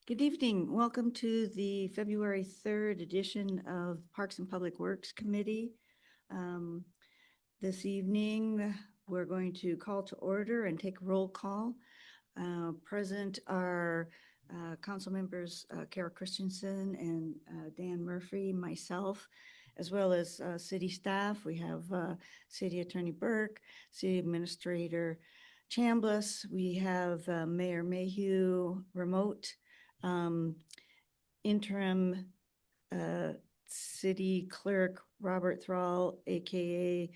Good evening. Welcome to the February 3rd edition of Parks and Public Works Committee. This evening, we're going to call to order and take a roll call. Present are council members Kara Christensen and Dan Murphy, myself, as well as city staff. We have City Attorney Burke, City Administrator Chambliss. We have Mayor Mayhew remote, interim city clerk Robert Thrall, AKA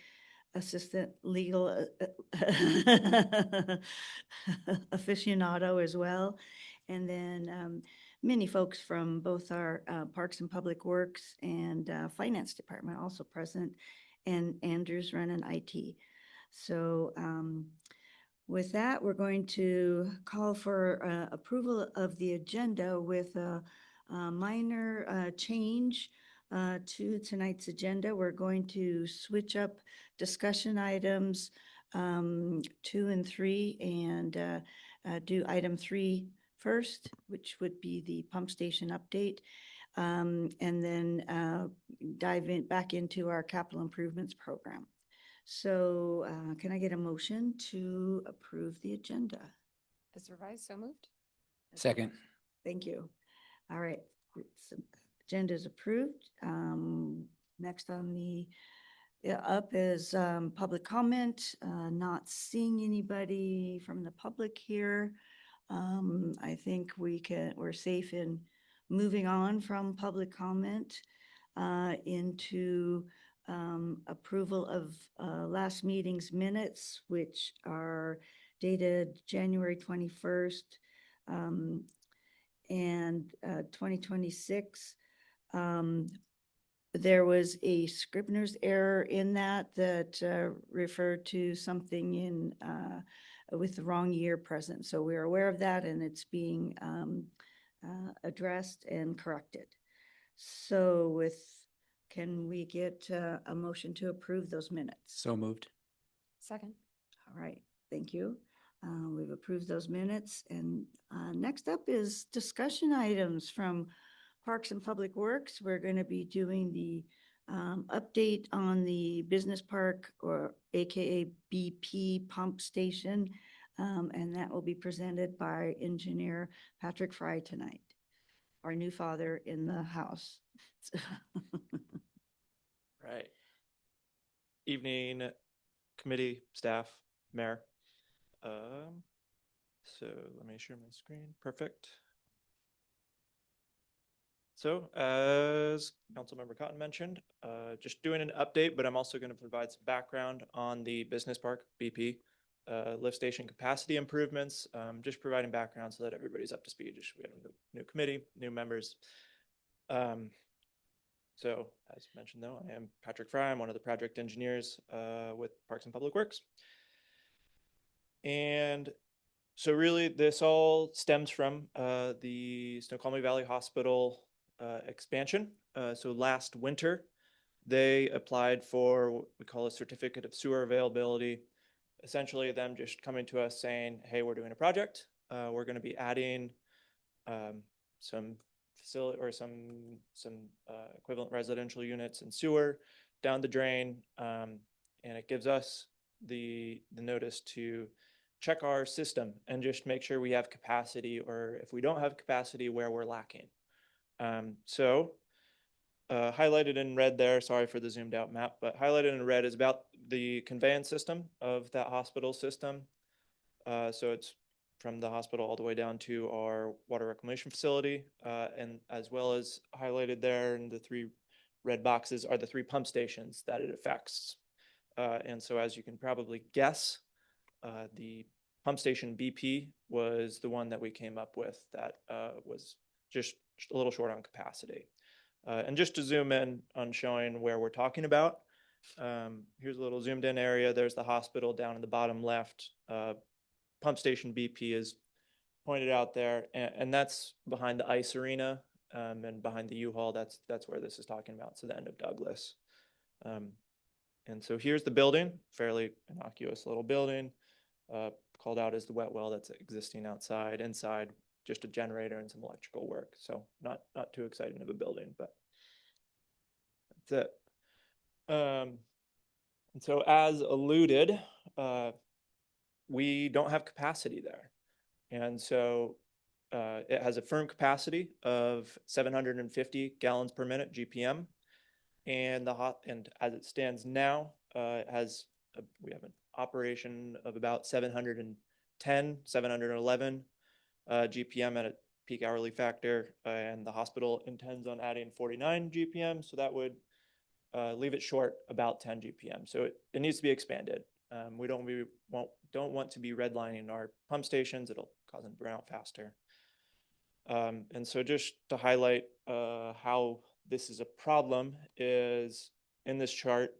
assistant legal aficionado as well. And then many folks from both our Parks and Public Works and Finance Department also present, and Andrew's running IT. So with that, we're going to call for approval of the agenda with a minor change to tonight's agenda. We're going to switch up discussion items 2 and 3 and do item 3 first, which would be the pump station update, and then dive back into our capital improvements program. So can I get a motion to approve the agenda? As revised, so moved. Second. Thank you. All right, agenda is approved. Next on the up is public comment. Not seeing anybody from the public here. I think we're safe in moving on from public comment into approval of last meeting's minutes, which are dated January 21st and 2026. There was a Scribner's error in that referred to something in with the wrong year present. So we're aware of that, and it's being addressed and corrected. So can we get a motion to approve those minutes? So moved. Second. All right, thank you. We've approved those minutes, and next up is discussion items from Parks and Public Works. We're going to be doing the update on the business park, or AKA BP pump station, and that will be presented by Engineer Patrick Fry tonight, our new father in the house. Right. Evening, committee, staff, mayor. So let me share my screen. Perfect. So as Councilmember Cotton mentioned, just doing an update, but I'm also going to provide some background on the business park BP lift station capacity improvements. Just providing background so that everybody's up to speed. Just we have a new committee, new members. So as mentioned, though, I am Patrick Fry. I'm one of the project engineers with Parks and Public Works. And so really this all stems from the Snoqualmie Valley Hospital expansion. So last winter, they applied for what we call a certificate of sewer availability. Essentially them just coming to us saying, hey, we're doing a project. We're going to be adding some facility or some equivalent residential units and sewer down the drain, and it gives us the notice to check our system and just make sure we have capacity, or if we don't have capacity, where we're lacking. So highlighted in red there, sorry for the zoomed out map, but highlighted in red is about the conveyance system of that hospital system. So it's from the hospital all the way down to our water reclamation facility, and as well as highlighted there in the 3 red boxes are the 3 pump stations that it affects. And so as you can probably guess, the pump station BP was the one that we came up with that was just a little short on capacity. And just to zoom in on showing where we're talking about, here's a little zoomed in area. There's the hospital down in the bottom left. Pump station BP is pointed out there, and that's behind the ice arena, and behind the U-Haul. That's where this is talking about. So the end of Douglas. And so here's the building, fairly innocuous little building, called out as the wet well that's existing outside. Inside, just a generator and some electrical work. So not too exciting of a building, but that's it. And so as alluded, we don't have capacity there. And so it has a firm capacity of 750 gallons per minute GPM. And as it stands now, we have an operation of about 710, 711 GPM at a peak hourly factor, and the hospital intends on adding 49 GPM, so that would leave it short about 10 GPM. So it needs to be expanded. We don't want to be redlining our pump stations. It'll cause them to burn out faster. And so just to highlight how this is a problem is in this chart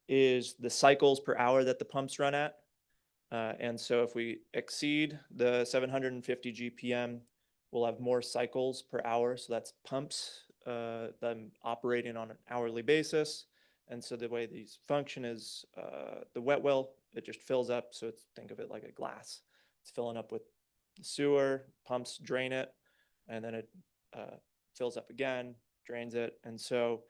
is the cycles per hour that the pumps run at. And so if we exceed the 750 GPM, we'll have more cycles per hour. So that's pumps them operating on an hourly basis. And so the way these function is the wet well, it just fills up. So think of it like a glass. It's filling up with the sewer, pumps drain it, and then it fills up again, drains it. And so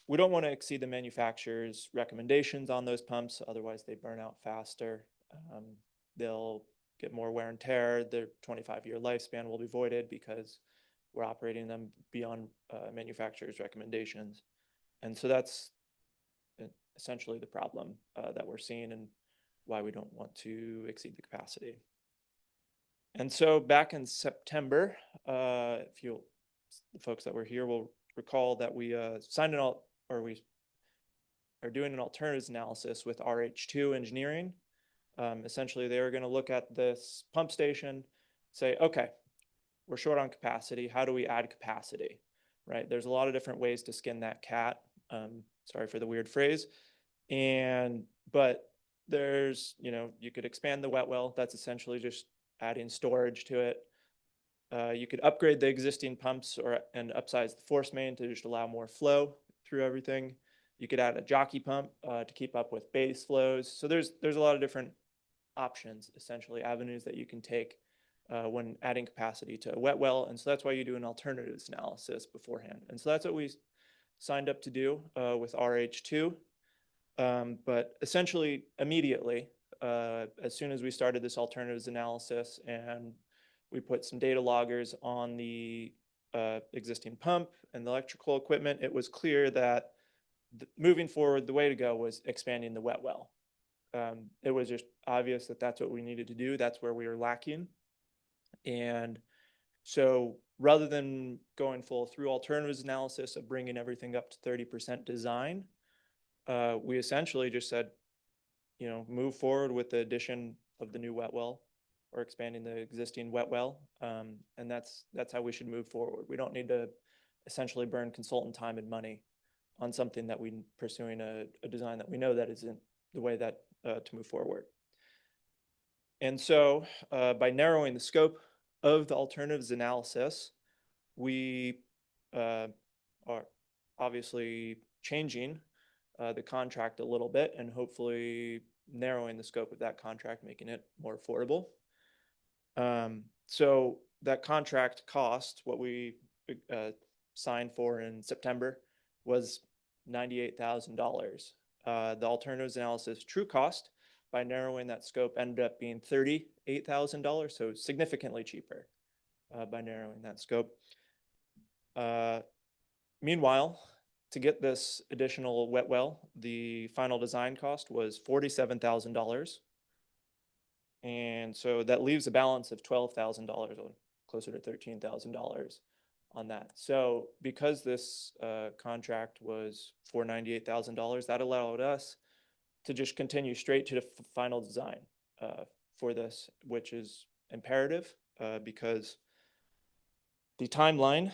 we don't want to exceed the manufacturer's recommendations on those pumps, otherwise they burn out faster. They'll get more wear and tear. Their 25-year lifespan will be voided because we're operating them beyond manufacturer's recommendations. And so that's essentially the problem that we're seeing and why we don't want to exceed the capacity. And so back in September, the folks that were here will recall that we we are doing an alternatives analysis with RH2 Engineering. Essentially, they were going to look at this pump station, say, okay, we're short on capacity. How do we add capacity? Right? There's a lot of different ways to skin that cat. Sorry for the weird phrase. But there's, you could expand the wet well. That's essentially just adding storage to it. You could upgrade the existing pumps and upsize the force main to just allow more flow through everything. You could add a jockey pump to keep up with base flows. So there's a lot of different options, essentially avenues that you can take when adding capacity to a wet well. And so that's why you do an alternatives analysis beforehand. And so that's what we signed up to do with RH2. But essentially immediately, as soon as we started this alternatives analysis and we put some data loggers on the existing pump and the electrical equipment, it was clear that moving forward, the way to go was expanding the wet well. It was just obvious that that's what we needed to do. That's where we were lacking. And so rather than going full through alternatives analysis of bringing everything up to 30% design, we essentially just said, move forward with the addition of the new wet well or expanding the existing wet well. And that's how we should move forward. We don't need to essentially burn consultant time and money on something that we pursuing a design that we know that isn't the way that to move forward. And so by narrowing the scope of the alternatives analysis, we are obviously changing the contract a little bit and hopefully narrowing the scope of that contract, making it more affordable. So that contract cost, what we signed for in September, was $98,000. The alternatives analysis true cost by narrowing that scope ended up being $38,000, so significantly cheaper by narrowing that scope. Meanwhile, to get this additional wet well, the final design cost was $47,000. And so that leaves a balance of $12,000, or closer to $13,000 on that. So because this contract was for $98,000, that allowed us to just continue straight to the final design for this, which is imperative because the timeline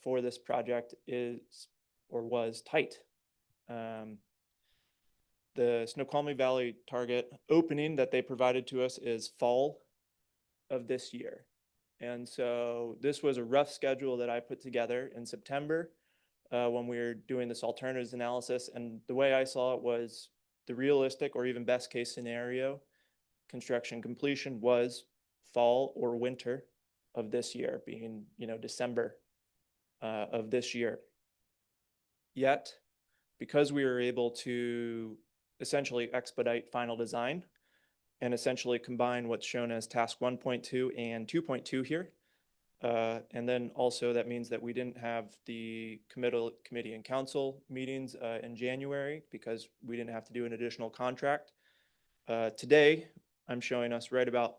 for this project was tight. The Snoqualmie Valley target opening that they provided to us is fall of this year. And so this was a rough schedule that I put together in September when we were doing this alternatives analysis. And the way I saw it was the realistic or even best case scenario construction completion was fall or winter of this year, being, December of this year. Yet, because we were able to essentially expedite final design and essentially combine what's shown as task 1.2 and 2.2 here, and then also that means that we didn't have the committee and council meetings in January because we didn't have to do an additional contract. Today, I'm showing us right about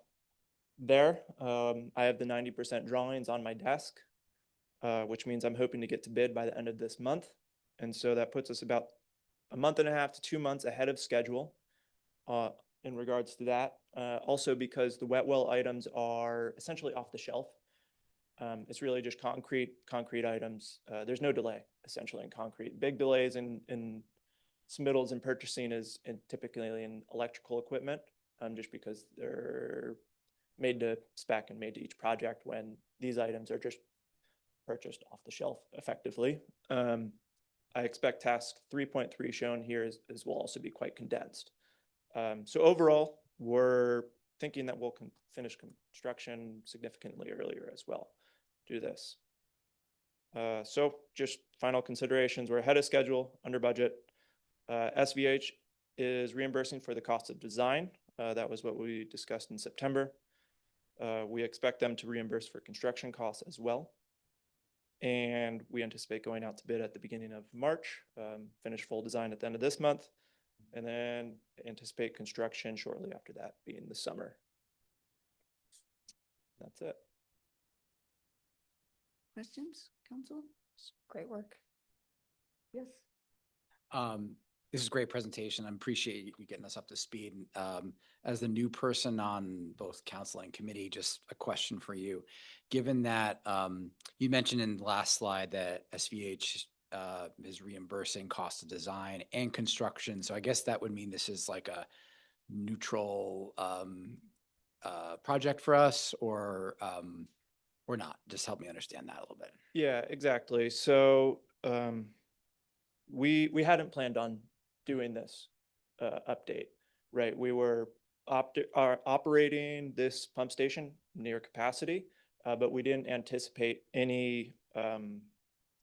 there. I have the 90% drawings on my desk, which means I'm hoping to get to bid by the end of this month. And so that puts us about a month and a half to 2 months ahead of schedule in regards to that. Also because the wet well items are essentially off the shelf. It's really just concrete items. There's no delay essentially in concrete. Big delays in submittals and purchasing is typically in electrical equipment, just because they're made to spec and made to each project, when these items are just purchased off the shelf effectively. I expect task 3.3 shown here is will also be quite condensed. So overall, we're thinking that we'll finish construction significantly earlier as well. Do this. So just final considerations, we're ahead of schedule, under budget. SVH is reimbursing for the cost of design. That was what we discussed in September. We expect them to reimburse for construction costs as well. And we anticipate going out to bid at the beginning of March, finish full design at the end of this month, and then anticipate construction shortly after that, being the summer. That's it. Questions, council? Great work. Yes. This is a great presentation. I appreciate you getting us up to speed. As the new person on both council and committee, just a question for you. Given that you mentioned in the last slide that SVH is reimbursing cost of design and construction. So I guess that would mean this is like a neutral project for us, or not? Just help me understand that a little bit. Yeah, exactly. So we hadn't planned on doing this update, right? We were operating this pump station near capacity, but we didn't anticipate any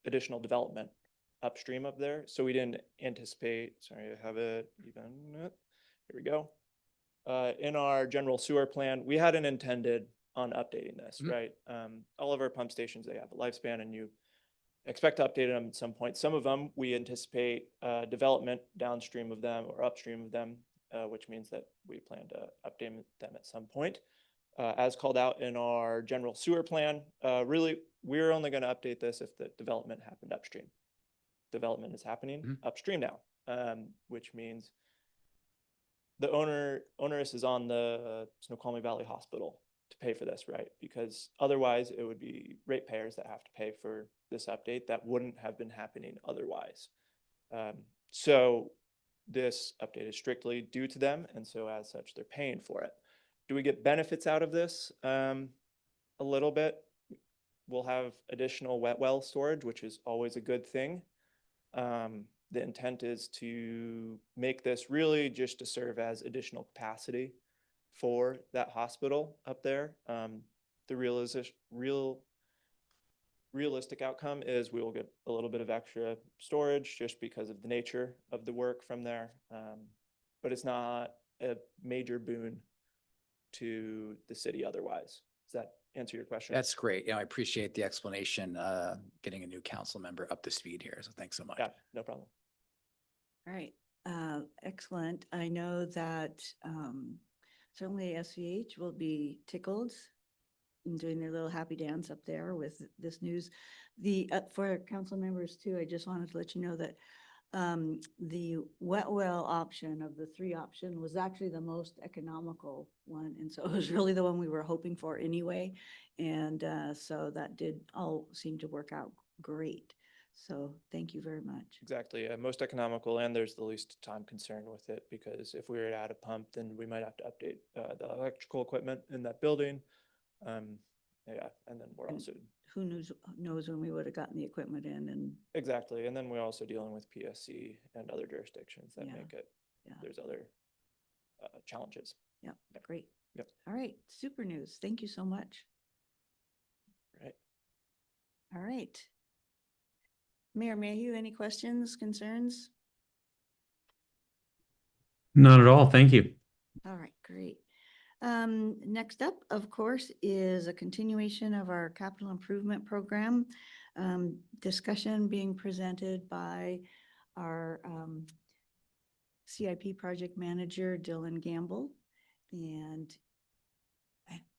additional development upstream of there. So we didn't anticipate, sorry, I have it even, here we go. In our general sewer plan, we hadn't intended on updating this, right? All of our pump stations, they have a lifespan, and you expect to update them at some point. Some of them, we anticipate development downstream of them or upstream of them, which means that we plan to update them at some point. As called out in our general sewer plan, really, we're only going to update this if the development happened upstream. Development is happening upstream now, which means the onus is on the Snoqualmie Valley Hospital to pay for this, right? Because otherwise it would be ratepayers that have to pay for this update that wouldn't have been happening otherwise. So this update is strictly due to them, and so as such, they're paying for it. Do we get benefits out of this? A little bit. We'll have additional wet well storage, which is always a good thing. The intent is to make this really just to serve as additional capacity for that hospital up there. The realistic outcome is we will get a little bit of extra storage just because of the nature of the work from there. But it's not a major boon to the city otherwise. Does that answer your question? That's great. I appreciate the explanation, getting a new council member up to speed here. So thanks so much. Yeah, no problem. All right, excellent. I know that certainly SVH will be tickled and doing their little happy dance up there with this news. For council members too, I just wanted to let you know that the wet well option of the 3 option was actually the most economical one. And so it was really the one we were hoping for anyway. And so that did all seem to work out great. So thank you very much. Exactly. Most economical, and there's the least time concern with it, because if we were to add a pump, then we might have to update the electrical equipment in that building. Yeah, and then we're also Who knows when we would have gotten the equipment in, and exactly, and then we're also dealing with PSC and other jurisdictions that Yeah. make it. Yeah. There's other challenges. yeah, great. Yep. All right, super news. Thank you so much. All right. Mayor Mayhew, any questions, concerns? Not at all. Thank you. All right, great. Next up, of course, is a continuation of our capital improvement program. Discussion being presented by our CIP project manager, Dylan Gamble. And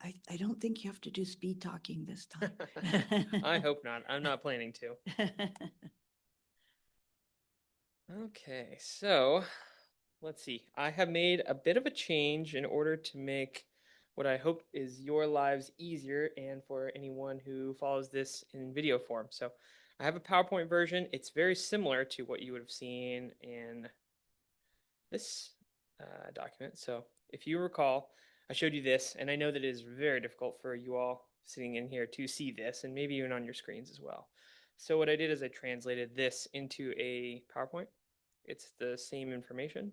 I don't think you have to do speed talking this time. I hope not. I'm not planning to. Okay, so let's see. I have made a bit of a change in order to make what I hope is your lives easier and for anyone who follows this in video form. So I have a PowerPoint version. It's very similar to what you would have seen in this document. So if you recall, I showed you this, and I know that it is very difficult for you all sitting in here to see this, and maybe even on your screens as well. So what I did is I translated this into a PowerPoint. It's the same information,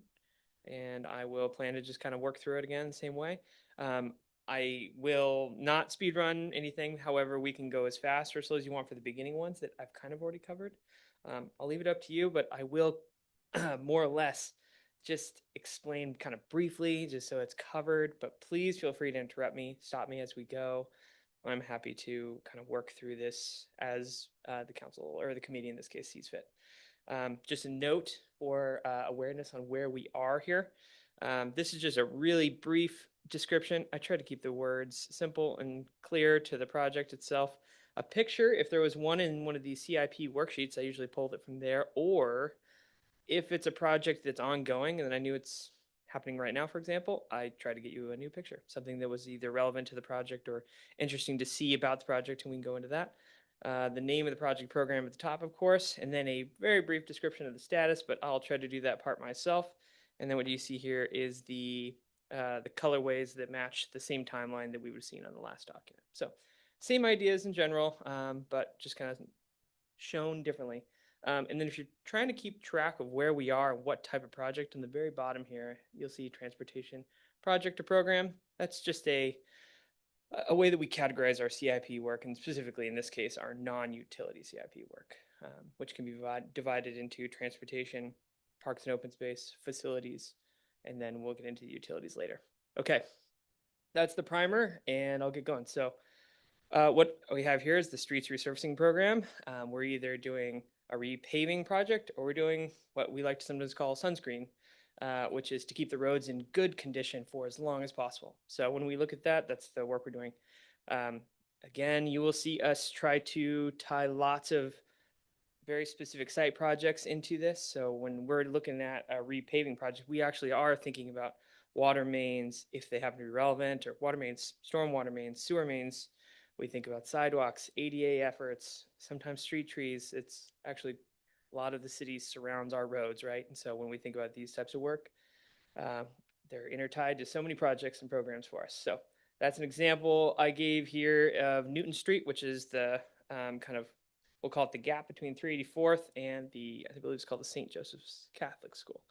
and I will plan to just kind of work through it again the same way. I will not speed run anything. However, we can go as fast or slow as you want for the beginning ones that I've kind of already covered. I'll leave it up to you, but I will more or less just explain kind of briefly, just so it's covered. But please feel free to interrupt me, stop me as we go. I'm happy to kind of work through this as the council or the committee in this case sees fit. Just a note for awareness on where we are here. This is just a really brief description. I try to keep the words simple and clear to the project itself. A picture, if there was one in one of these CIP worksheets, I usually pulled it from there. Or if it's a project that's ongoing and I knew it's happening right now, for example, I try to get you a new picture, something that was either relevant to the project or interesting to see about the project, and we can go into that. The name of the project program at the top, of course, and then a very brief description of the status, but I'll try to do that part myself. And then what you see here is the colorways that match the same timeline that we would have seen on the last document. So same ideas in general, but just kind of shown differently. And then if you're trying to keep track of where we are and what type of project, on the very bottom here, you'll see transportation project or program. That's just a way that we categorize our CIP work, and specifically in this case, our non-utility CIP work, which can be divided into transportation, parks and open space, facilities, and then we'll get into the utilities later. Okay, that's the primer, and I'll get going. So what we have here is the streets resurfacing program. We're either doing a repaving project or we're doing what we like to sometimes call sunscreen, which is to keep the roads in good condition for as long as possible. So when we look at that, that's the work we're doing. Again, you will see us try to tie lots of very specific site projects into this. So when we're looking at a repaving project, we actually are thinking about water mains, if they happen to be relevant, or water mains, stormwater mains, sewer mains. We think about sidewalks, ADA efforts, sometimes street trees. It's actually a lot of the city surrounds our roads, right? And so when we think about these types of work, they're intertied to so many projects and programs for us. So that's an example I gave here of Newton Street, which is the kind of, we'll call it the gap between 384th and I believe it's called the St. Joseph's Catholic School.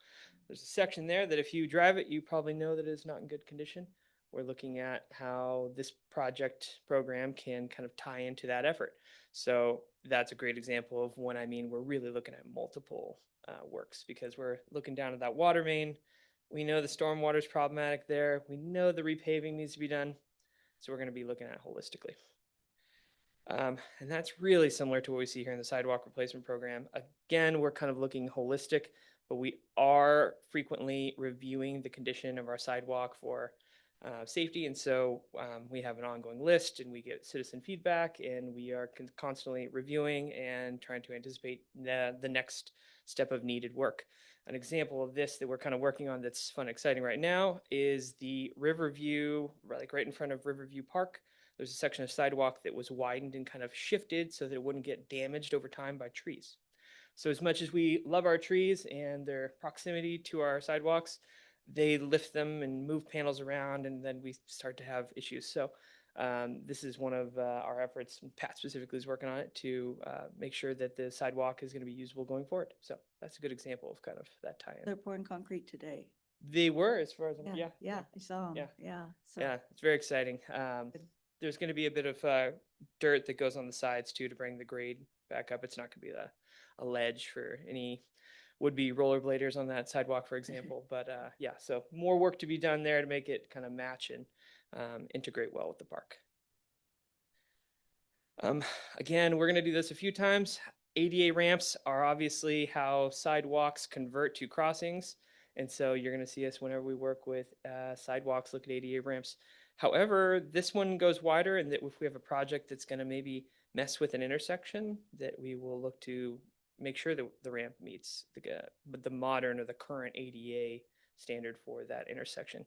There's a section there that if you drive it, you probably know that it is not in good condition. We're looking at how this project program can kind of tie into that effort. So that's a great example of when I mean we're really looking at multiple works, because we're looking down at that water main. We know the stormwater is problematic there. We know the repaving needs to be done. So we're going to be looking at it holistically. And that's really similar to what we see here in the sidewalk replacement program. Again, we're kind of looking holistic, but we are frequently reviewing the condition of our sidewalk for safety. And so we have an ongoing list, and we get citizen feedback, and we are constantly reviewing and trying to anticipate the next step of needed work. An example of this that we're kind of working on that's fun and exciting right now is the Riverview, like right in front of Riverview Park. There's a section of sidewalk that was widened and kind of shifted so that it wouldn't get damaged over time by trees. So as much as we love our trees and their proximity to our sidewalks, they lift them and move panels around, and then we start to have issues. So this is one of our efforts, and Pat specifically is working on it to make sure that the sidewalk is going to be usable going forward. So that's a good example of kind of that tie-in. They're pouring concrete today. They were, as far as Yeah, I saw 'em. Yeah. Yeah. So yeah, it's very exciting. there's going to be a bit of dirt that goes on the sides too to bring the grade back up. It's not going to be a ledge for any would-be rollerbladers on that sidewalk, for example. But yeah, so more work to be done there to make it kind of match and integrate well with the park. Again, we're going to do this a few times. ADA ramps are obviously how sidewalks convert to crossings. And so you're going to see us whenever we work with sidewalks, look at ADA ramps. However, this one goes wider, and that if we have a project that's going to maybe mess with an intersection, that we will look to make sure that the ramp meets the modern or the current ADA standard for that intersection,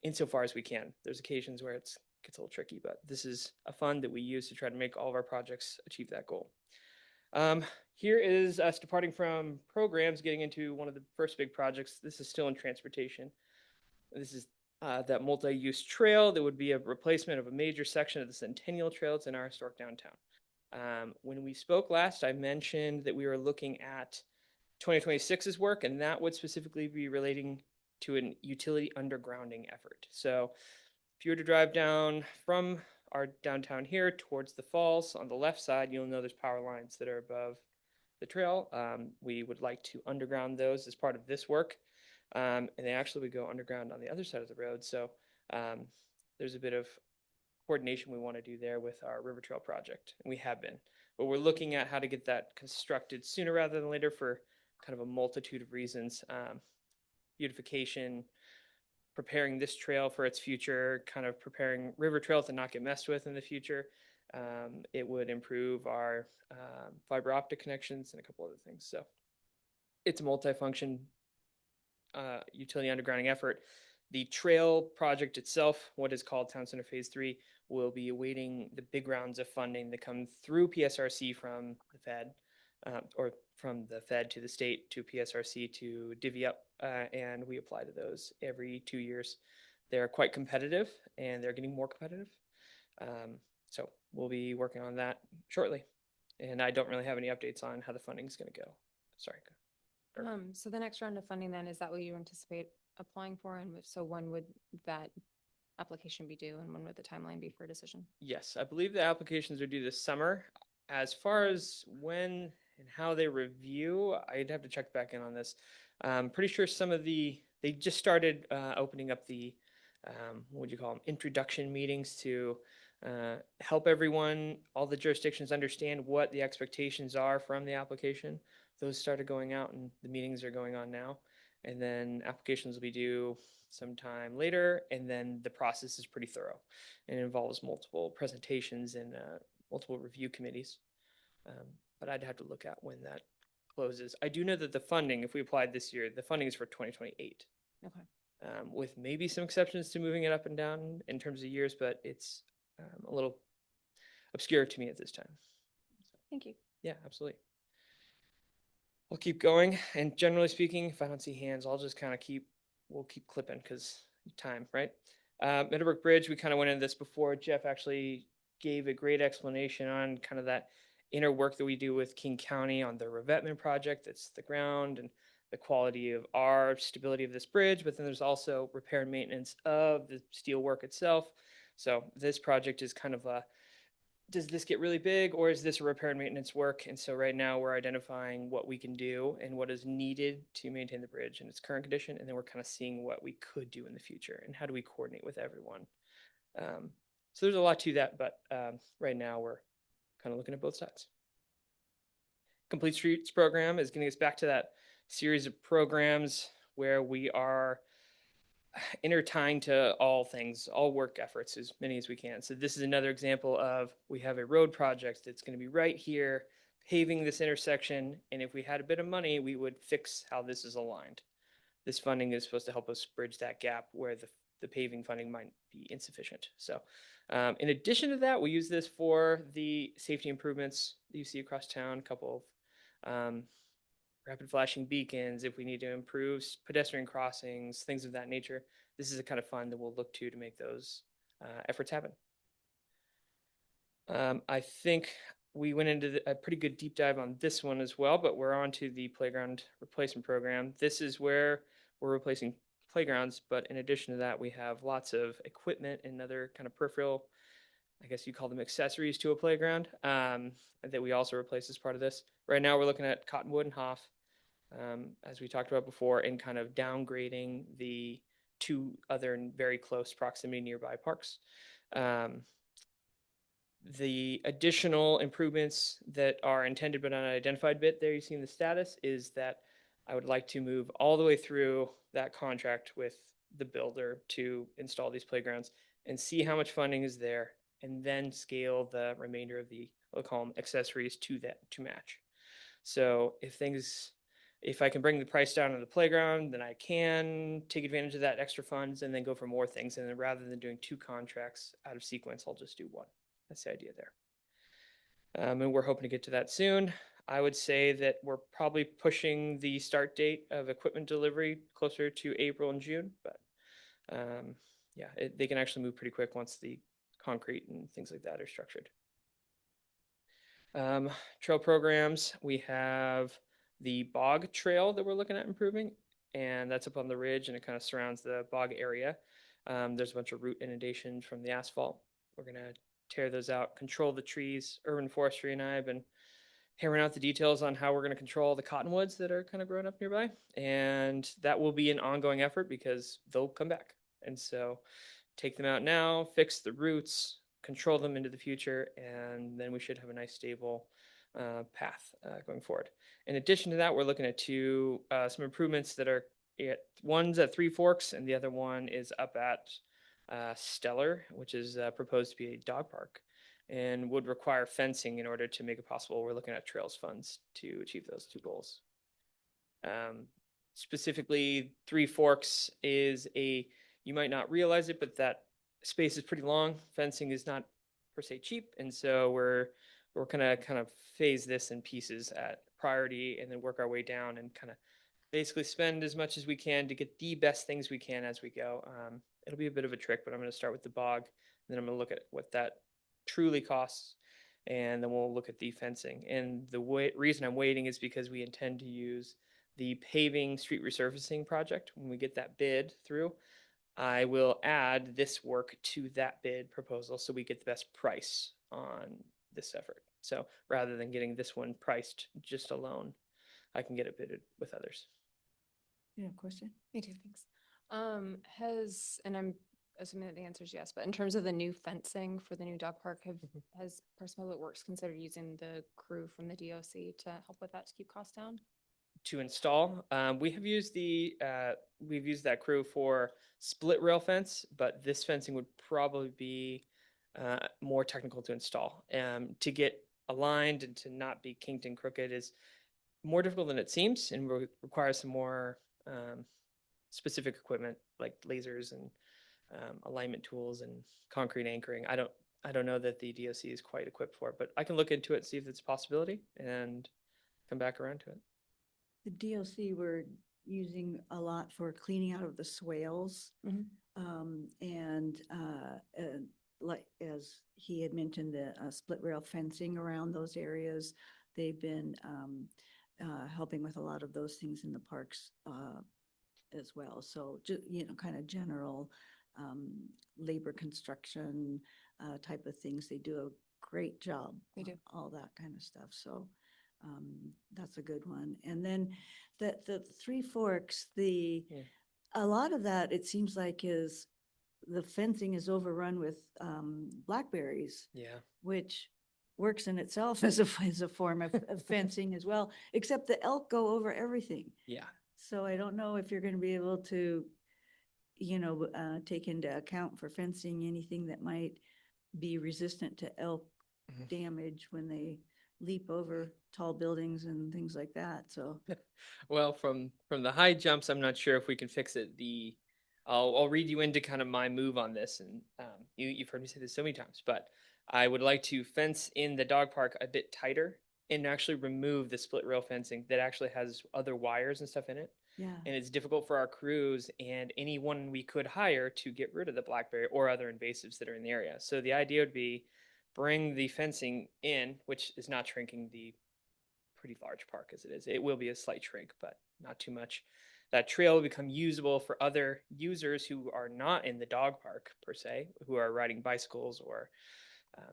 insofar as we can. There's occasions where it gets a little tricky, but this is a fund that we use to try to make all of our projects achieve that goal. Here is us departing from programs, getting into one of the first big projects. This is still in transportation. This is that multi-use trail that would be a replacement of a major section of the Centennial Trail. It's in our historic downtown. When we spoke last, I mentioned that we were looking at 2026's work, and that would specifically be relating to an utility undergrounding effort. So if you were to drive down from our downtown here towards the falls on the left side, you'll know there's power lines that are above the trail. We would like to underground those as part of this work. And they actually would go underground on the other side of the road. So there's a bit of coordination we want to do there with our River Trail project, and we have been. But we're looking at how to get that constructed sooner rather than later for kind of a multitude of reasons. Beautification, preparing this trail for its future, kind of preparing River Trail to not get messed with in the future. It would improve our fiber optic connections and a couple other things. So it's a multifunction utility undergrounding effort. The trail project itself, what is called Town Center Phase 3, will be awaiting the big rounds of funding that come through PSRC from the Fed, or from the Fed to the state to PSRC to divvy up, and we apply to those every 2 years. They're quite competitive, and they're getting more competitive. So we'll be working on that shortly. And I don't really have any updates on how the funding is going to go. Sorry. So the next round of funding then, is that what you anticipate applying for? And if so, when would that application be due, and when would the timeline be for a decision? Yes, I believe the applications are due this summer. As far as when and how they review, I'd have to check back in on this. I'm pretty sure they just started opening up the, what would you call them, introduction meetings to help everyone, all the jurisdictions understand what the expectations are from the application. Those started going out, and the meetings are going on now. And then applications will be due sometime later, and then the process is pretty thorough and involves multiple presentations and multiple review committees. But I'd have to look at when that closes. I do know that the funding, if we applied this year, the funding is for 2028. Okay. With maybe some exceptions to moving it up and down in terms of years, but it's a little obscure to me at this time. Thank you. Yeah, absolutely. We'll keep going, and generally speaking, if I don't see hands, I'll just kind of we'll keep clipping because time, right? Meadowbrook Bridge, we kind of went into this before. Jeff actually gave a great explanation on kind of that inner work that we do with King County on the revetment project. That's the ground and the quality of our stability of this bridge, but then there's also repair and maintenance of the steel work itself. So this project is kind of does this get really big, or is this a repair and maintenance work? And so right now we're identifying what we can do and what is needed to maintain the bridge in its current condition. And then we're kind of seeing what we could do in the future and how do we coordinate with everyone. So there's a lot to that, but right now we're kind of looking at both sides. Complete Streets program is getting us back to that series of programs where we are intertying to all things, all work efforts, as many as we can. So this is another example of, we have a road project that's going to be right here, paving this intersection, and if we had a bit of money, we would fix how this is aligned. This funding is supposed to help us bridge that gap where the paving funding might be insufficient. So in addition to that, we use this for the safety improvements that you see across town, a couple of rapid flashing beacons, if we need to improve pedestrian crossings, things of that nature. This is a kind of fund that we'll look to make those efforts happen. I think we went into a pretty good deep dive on this one as well, but we're on to the playground replacement program. This is where we're replacing playgrounds, but in addition to that, we have lots of equipment and other kind of peripheral I guess you call them accessories to a playground, that we also replace as part of this. Right now, we're looking at Cottonwood and Hoff, as we talked about before, and kind of downgrading the two other very close proximity nearby parks. The additional improvements that are intended but unidentified bit there you see in the status is that I would like to move all the way through that contract with the builder to install these playgrounds and see how much funding is there, and then scale the remainder of the, we'll call them accessories, to that to match. So if I can bring the price down on the playground, then I can take advantage of that extra funds and then go for more things. And then rather than doing two contracts out of sequence, I'll just do one. That's the idea there. And we're hoping to get to that soon. I would say that we're probably pushing the start date of equipment delivery closer to April and June, but yeah, they can actually move pretty quick once the concrete and things like that are structured. Trail programs, we have the bog trail that we're looking at improving, and that's up on the ridge and it kind of surrounds the bog area. There's a bunch of root inundation from the asphalt. We're gonna tear those out, control the trees. Urban Forestry and I have been hammering out the details on how we're going to control the cottonwoods that are kind of growing up nearby. And that will be an ongoing effort because they'll come back. And so take them out now, fix the roots, control them into the future, and then we should have a nice stable path going forward. In addition to that, we're looking at some improvements that are one's at Three Forks and the other one is up at Stellar, which is proposed to be a dog park and would require fencing in order to make it possible. We're looking at trails funds to achieve those two goals. Specifically, Three Forks is you might not realize it, but that space is pretty long. Fencing is not per se cheap. And so we're gonna kind of phase this in pieces at priority and then work our way down and kind of basically spend as much as we can to get the best things we can as we go. It'll be a bit of a trick, but I'm going to start with the bog, and then I'm going to look at what that truly costs, and then we'll look at the fencing. And the reason I'm waiting is because we intend to use the paving street resurfacing project. When we get that bid through, I will add this work to that bid proposal so we get the best price on this effort. So rather than getting this one priced just alone, I can get it bidded with others. Yeah, question? Me too, thanks. And I'm assuming that the answer is yes, but in terms of the new fencing for the new dog park, has Parks and Public Works considered using the crew from the DOC to help with that to keep costs down? To install, we've used that crew for split rail fence, but this fencing would probably be more technical to install. To get aligned and to not be kinked and crooked is more difficult than it seems, and requires some more specific equipment like lasers and alignment tools and concrete anchoring. I don't know that the DOC is quite equipped for it, but I can look into it, see if it's a possibility, and come back around to it. The DOC were using a lot for cleaning out of the swales. Mhm. And like, as he had mentioned, the split rail fencing around those areas. They've been helping with a lot of those things in the parks as well. So, kind of general labor construction type of things. They do a great job. They do. All that kind of stuff. So that's a good one. And then the Three Forks, a lot of that, it seems like, is the fencing is overrun with blackberries. Yeah. Which works in itself as a form of fencing as well, except the elk go over everything. Yeah. So I don't know if you're going to be able to, take into account for fencing anything that might be resistant to elk damage when they leap over tall buildings and things like that. So, well, from the high jumps, I'm not sure if we can fix it. I'll read you into kind of my move on this, and you've heard me say this so many times, but I would like to fence in the dog park a bit tighter and actually remove the split rail fencing that actually has other wires and stuff in it. yeah. And it's difficult for our crews and anyone we could hire to get rid of the blackberry or other invasives that are in the area. So the idea would be bring the fencing in, which is not shrinking the pretty large park as it is. It will be a slight shrink, but not too much. That trail will become usable for other users who are not in the dog park per se, who are riding bicycles or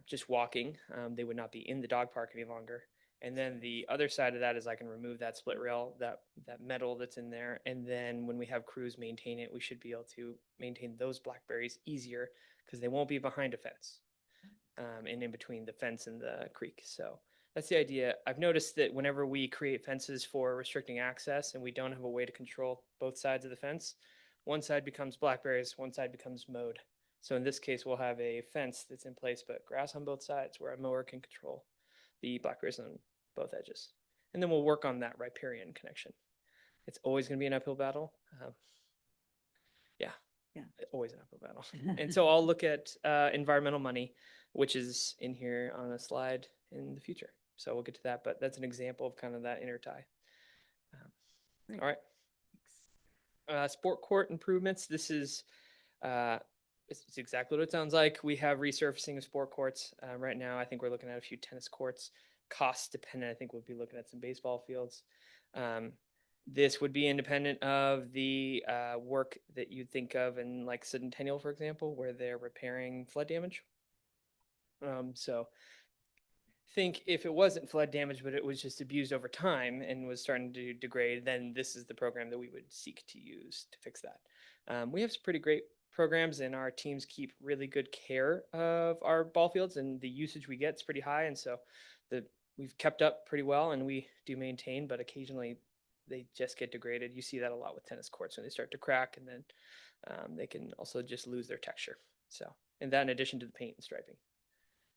just walking. They would not be in the dog park any longer. And then the other side of that is I can remove that split rail, that metal that's in there. And then when we have crews maintain it, we should be able to maintain those blackberries easier because they won't be behind a fence and in between the fence and the creek. So that's the idea. I've noticed that whenever we create fences for restricting access and we don't have a way to control both sides of the fence, one side becomes blackberries, one side becomes mowed. So in this case, we'll have a fence that's in place, but grass on both sides where a mower can control the blackberries on both edges. And then we'll work on that riparian connection. It's always going to be an uphill battle. Yeah. Always an uphill battle. And so I'll look at environmental money, which is in here on a slide in the future. So we'll get to that, but that's an example of kind of that intertie. Great. All right. Sport court improvements. This is it's exactly what it sounds like. We have resurfacing of sport courts right now. I think we're looking at a few tennis courts. Cost dependent. I think we'll be looking at some baseball fields. This would be independent of the work that you think of in like Centennial, for example, where they're repairing flood damage. So think if it wasn't flood damage, but it was just abused over time and was starting to degrade, then this is the program that we would seek to use to fix that. We have some pretty great programs and our teams keep really good care of our ball fields and the usage we get is pretty high. And so we've kept up pretty well and we do maintain, but occasionally they just get degraded. You see that a lot with tennis courts when they start to crack and then they can also just lose their texture. So, and that in addition to the paint and striping.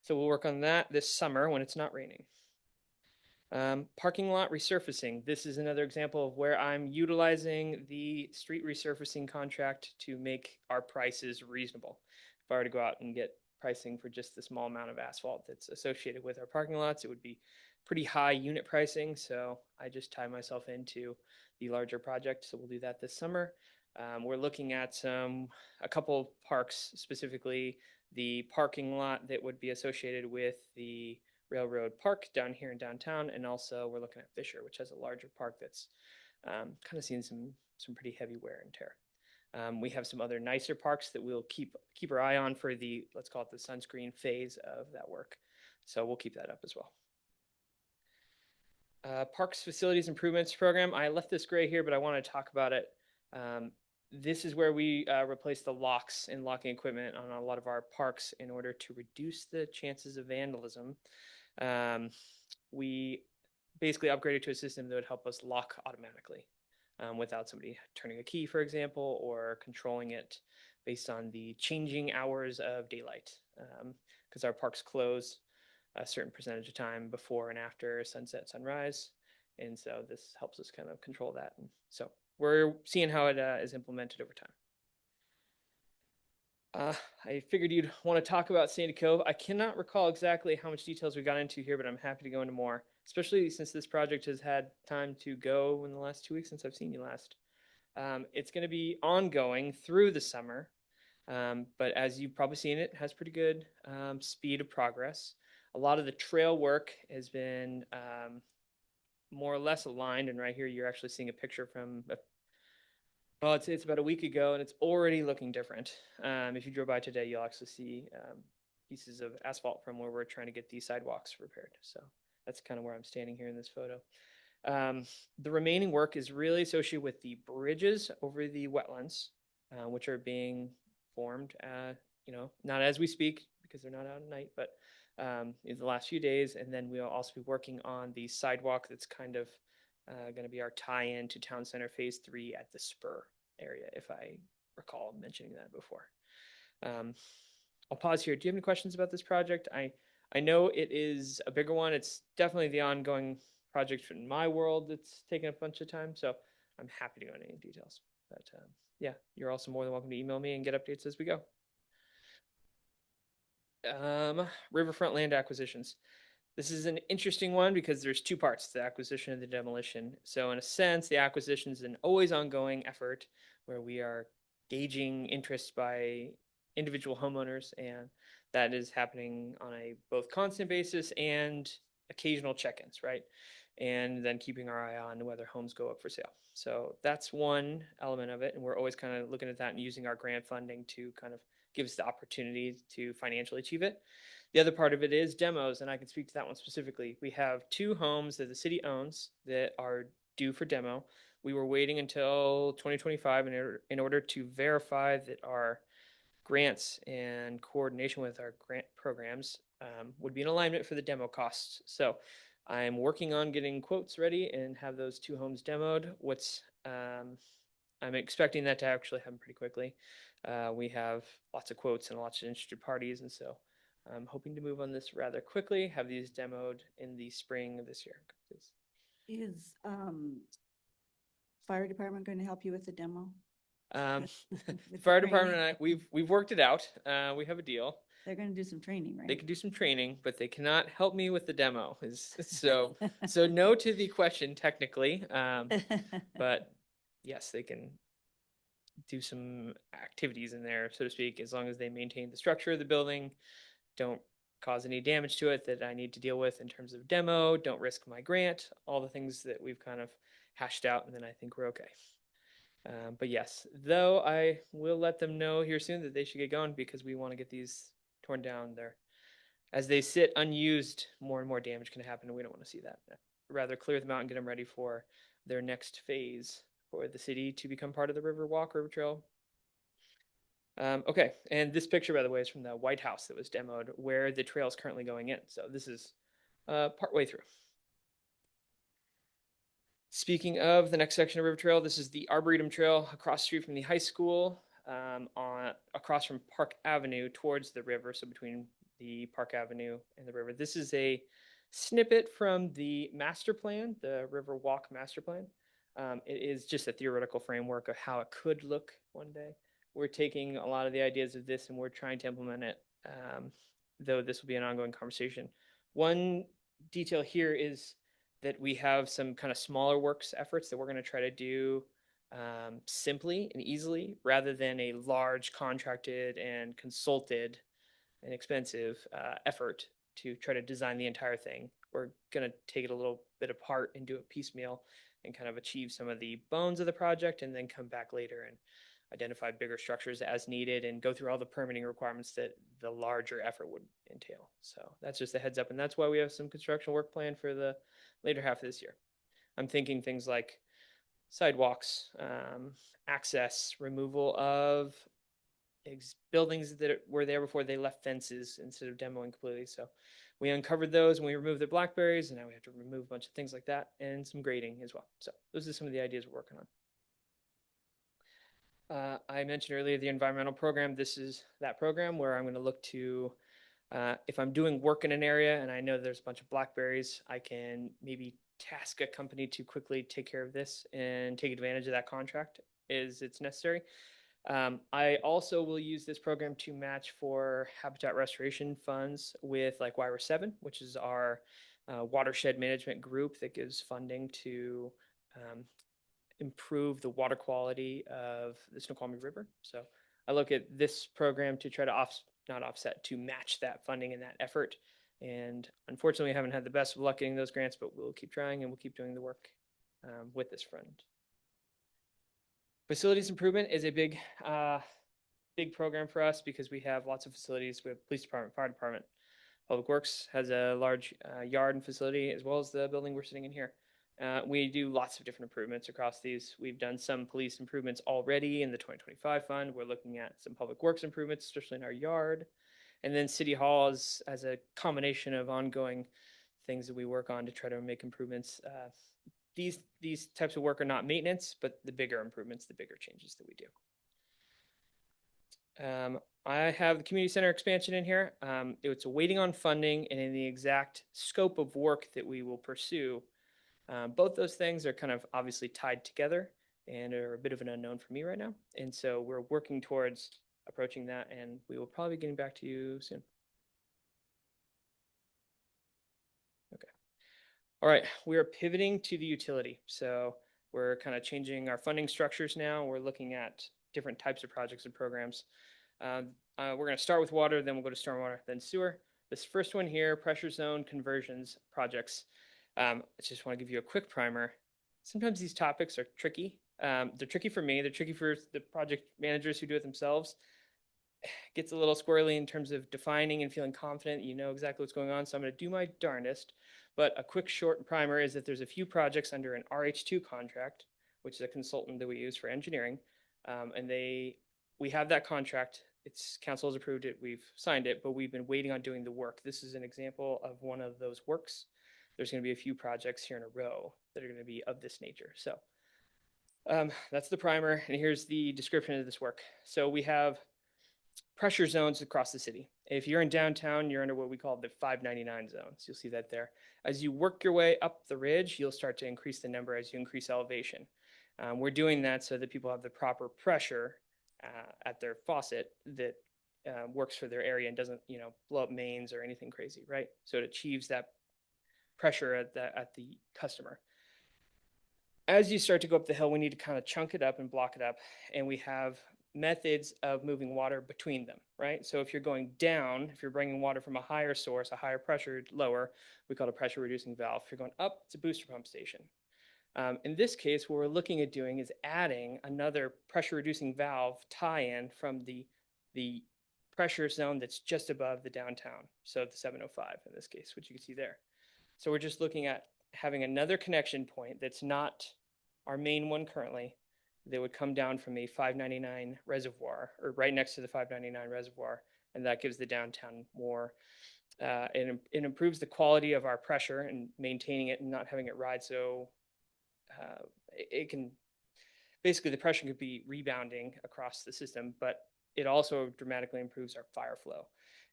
So we'll work on that this summer when it's not raining. Parking lot resurfacing. This is another example of where I'm utilizing the street resurfacing contract to make our prices reasonable. If I were to go out and get pricing for just the small amount of asphalt that's associated with our parking lots, it would be pretty high unit pricing. So I just tie myself into the larger project. So we'll do that this summer. We're looking at a couple parks, specifically the parking lot that would be associated with the Railroad Park down here in downtown, and also we're looking at Fisher, which has a larger park that's kind of seen some pretty heavy wear and tear. We have some other nicer parks that we'll keep our eye on for the, let's call it the sunscreen phase of that work. So we'll keep that up as well. Parks Facilities Improvements Program. I left this gray here, but I want to talk about it. This is where we replace the locks and locking equipment on a lot of our parks in order to reduce the chances of vandalism. We basically upgraded to a system that would help us lock automatically without somebody turning a key, for example, or controlling it based on the changing hours of daylight. Because our parks close a certain percentage of time before and after sunset, sunrise. And so this helps us kind of control that. And so we're seeing how it is implemented over time. I figured you'd want to talk about Sandy Cove. I cannot recall exactly how much details we got into here, but I'm happy to go into more, especially since this project has had time to go in the last 2 weeks since I've seen you last. It's going to be ongoing through the summer, but as you've probably seen, it has pretty good speed of progress. A lot of the trail work has been more or less aligned, and right here you're actually seeing a picture from it's about a week ago and it's already looking different. If you drove by today, you'll actually see pieces of asphalt from where we're trying to get these sidewalks repaired. So that's kind of where I'm standing here in this photo. The remaining work is really associated with the bridges over the wetlands, which are being formed, not as we speak because they're not out at night, but in the last few days. And then we'll also be working on the sidewalk that's kind of going to be our tie-in to Town Center Phase 3 at the Spur area, if I recall mentioning that before. I'll pause here. Do you have any questions about this project? I know it is a bigger one. It's definitely the ongoing project in my world that's taken a bunch of time, so I'm happy to go into any details. But yeah, you're also more than welcome to email me and get updates as we go. Riverfront land acquisitions. This is an interesting one because there's two parts, the acquisition and the demolition. So in a sense, the acquisition is an always ongoing effort where we are gauging interest by individual homeowners, and that is happening on a both constant basis and occasional check-ins, right? And then keeping our eye on whether homes go up for sale. So that's one element of it, and we're always kind of looking at that and using our grant funding to kind of gives the opportunity to financially achieve it. The other part of it is demos, and I can speak to that one specifically. We have 2 homes that the city owns that are due for demo. We were waiting until 2025 in order to verify that our grants and coordination with our grant programs would be in alignment for the demo costs. So I'm working on getting quotes ready and have those 2 homes demoed. I'm expecting that to actually happen pretty quickly. We have lots of quotes and lots of interested parties, and so I'm hoping to move on this rather quickly, have these demoed in the spring of this year. Please. Is fire department going to help you with the demo? The With fire the department training? and we've worked it out. We have a deal. They're going to do some training, right? They can do some training, but they cannot help me with the demo. So no to the question technically, but yes, they can do some activities in there, so to speak, as long as they maintain the structure of the building, don't cause any damage to it that I need to deal with in terms of demo, don't risk my grant, all the things that we've kind of hashed out, and then I think we're okay. But yes, though I will let them know here soon that they should get going because we want to get these torn down there. As they sit unused, more and more damage can happen, and we don't want to see that. Rather clear them out and get them ready for their next phase for the city to become part of the River Walk, River Trail. Okay, and this picture, by the way, is from the White House that was demoed where the trail is currently going in. So this is partway through. Speaking of the next section of River Trail, this is the Arboretum Trail across the street from the high school, across from Park Avenue towards the river, so between the Park Avenue and the river. This is a snippet from the master plan, the River Walk master plan. It is just a theoretical framework of how it could look one day. We're taking a lot of the ideas of this and we're trying to implement it, though this will be an ongoing conversation. One detail here is that we have some kind of smaller works efforts that we're going to try to do simply and easily rather than a large contracted and consulted and expensive effort to try to design the entire thing. We're going to take it a little bit apart and do it piecemeal and kind of achieve some of the bones of the project and then come back later and identify bigger structures as needed and go through all the permitting requirements that the larger effort would entail. So that's just a heads up. And that's why we have some construction work planned for the later half of this year. I'm thinking things like sidewalks, access, removal of buildings that were there before they left fences instead of demoing completely. So we uncovered those and we removed the blackberries, and now we have to remove a bunch of things like that and some grading as well. So those are some of the ideas we're working on. I mentioned earlier the environmental program. This is that program where I'm going to look to, if I'm doing work in an area and I know there's a bunch of blackberries, I can maybe task a company to quickly take care of this and take advantage of that contract as it's necessary. I also will use this program to match for habitat restoration funds with like WIRA 7, which is our watershed management group that gives funding to improve the water quality of the Snoqualmie River. So I look at this program to try to to match that funding and that effort. And unfortunately, I haven't had the best of luck getting those grants, but we'll keep trying and we'll keep doing the work with this fund. Facilities improvement is a big program for us because we have lots of facilities. We have police department, fire department, public works has a large yard and facility, as well as the building we're sitting in here. We do lots of different improvements across these. We've done some police improvements already in the 2025 fund. We're looking at some public works improvements, especially in our yard. And then City Hall as a combination of ongoing things that we work on to try to make improvements. These types of work are not maintenance, but the bigger improvements, the bigger changes that we do. I have the community center expansion in here. It's waiting on funding and in the exact scope of work that we will pursue. Both those things are kind of obviously tied together and are a bit of an unknown for me right now. And so we're working towards approaching that, and we will probably be getting back to you soon. Okay. All right, we are pivoting to the utility. So we're kind of changing our funding structures now. We're looking at different types of projects and programs. We're going to start with water, then we'll go to stormwater, then sewer. This first one here, pressure zone conversions projects. I just want to give you a quick primer. Sometimes these topics are tricky. They're tricky for me. They're tricky for the project managers who do it themselves. gets a little squirrely in terms of defining and feeling confident you know exactly what's going on. So I'm going to do my darndest. But a quick short primer is that there's a few projects under an RH2 contract, which is a consultant that we use for engineering. And we have that contract. It's council has approved it. We've signed it, but we've been waiting on doing the work. This is an example of one of those works. There's going to be a few projects here in a row that are going to be of this nature. So that's the primer. And here's the description of this work. So we have pressure zones across the city. If you're in downtown, you're under what we call the 599 zones. You'll see that there. As you work your way up the ridge, you'll start to increase the number as you increase elevation. We're doing that so that people have the proper pressure at their faucet that works for their area and doesn't, blow up mains or anything crazy, right? So it achieves that pressure at the customer. As you start to go up the hill, we need to kind of chunk it up and block it up. And we have methods of moving water between them, right? So if you're going down, if you're bringing water from a higher source, a higher pressure, lower, we call it a pressure reducing valve. If you're going up, it's a booster pump station. In this case, what we're looking at doing is adding another pressure reducing valve tie-in from the pressure zone that's just above the downtown. So the 705 in this case, which you can see there. So we're just looking at having another connection point that's not our main one currently, that would come down from a 599 reservoir or right next to the 599 reservoir. And that gives the downtown more, it improves the quality of our pressure and maintaining it and not having it ride. So it can, basically the pressure could be rebounding across the system, but it also dramatically improves our fire flow.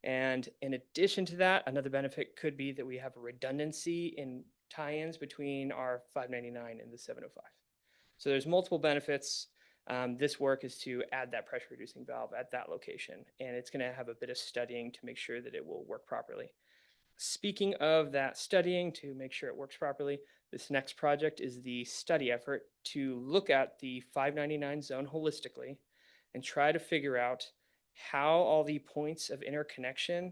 And in addition to that, another benefit could be that we have a redundancy in tie-ins between our 599 and the 705. So there's multiple benefits. This work is to add that pressure reducing valve at that location, and it's going to have a bit of studying to make sure that it will work properly. Speaking of that studying to make sure it works properly, this next project is the study effort to look at the 599 zone holistically and try to figure out how all the points of interconnection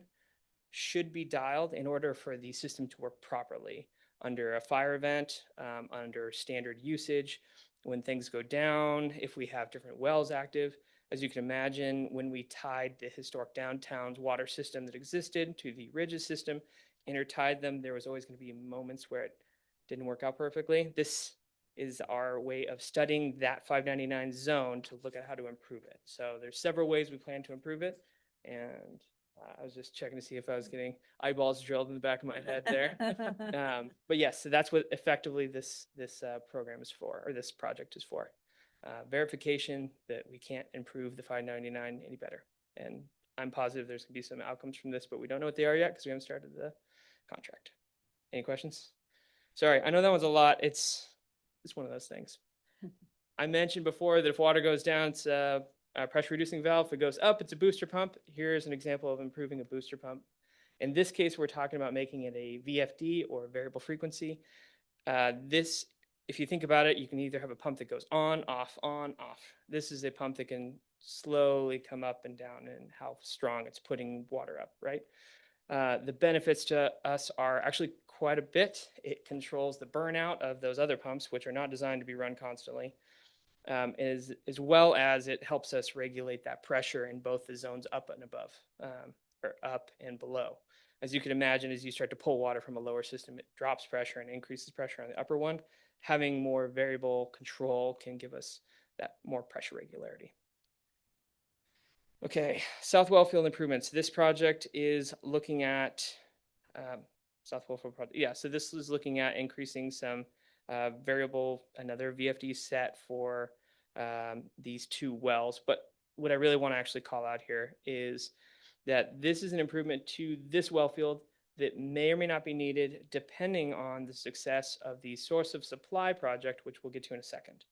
should be dialed in order for the system to work properly under a fire event, under standard usage, when things go down, if we have different wells active. As you can imagine, when we tied the historic downtown's water system that existed to the Ridges system, intertied them, there was always going to be moments where it didn't work out perfectly. This is our way of studying that 599 zone to look at how to improve it. So there's several ways we plan to improve it. And I was just checking to see if I was getting eyeballs drilled in the back of my head there. But yes, so that's what effectively this program is for, or this project is for. Verification that we can't improve the 599 any better. And I'm positive there's going to be some outcomes from this, but we don't know what they are yet because we haven't started the contract. Any questions? Sorry, I know that was a lot. It's one of those things. I mentioned before that if water goes down, it's a pressure reducing valve. If it goes up, it's a booster pump. Here's an example of improving a booster pump. In this case, we're talking about making it a VFD or variable frequency. This, if you think about it, you can either have a pump that goes on, off, on, off. This is a pump that can slowly come up and down and how strong it's putting water up, right? The benefits to us are actually quite a bit. It controls the burnout of those other pumps, which are not designed to be run constantly, as well as it helps us regulate that pressure in both the zones up and above, or up and below. As you can imagine, as you start to pull water from a lower system, it drops pressure and increases pressure on the upper one. Having more variable control can give us that more pressure regularity. Okay, South Wellfield improvements. This project is looking at South Wellfield project. Yeah, so this is looking at increasing some variable, another VFD set for these two wells. But what I really want to actually call out here is that this is an improvement to this well field that may or may not be needed depending on the success of the source of supply project, which we'll get to in a second.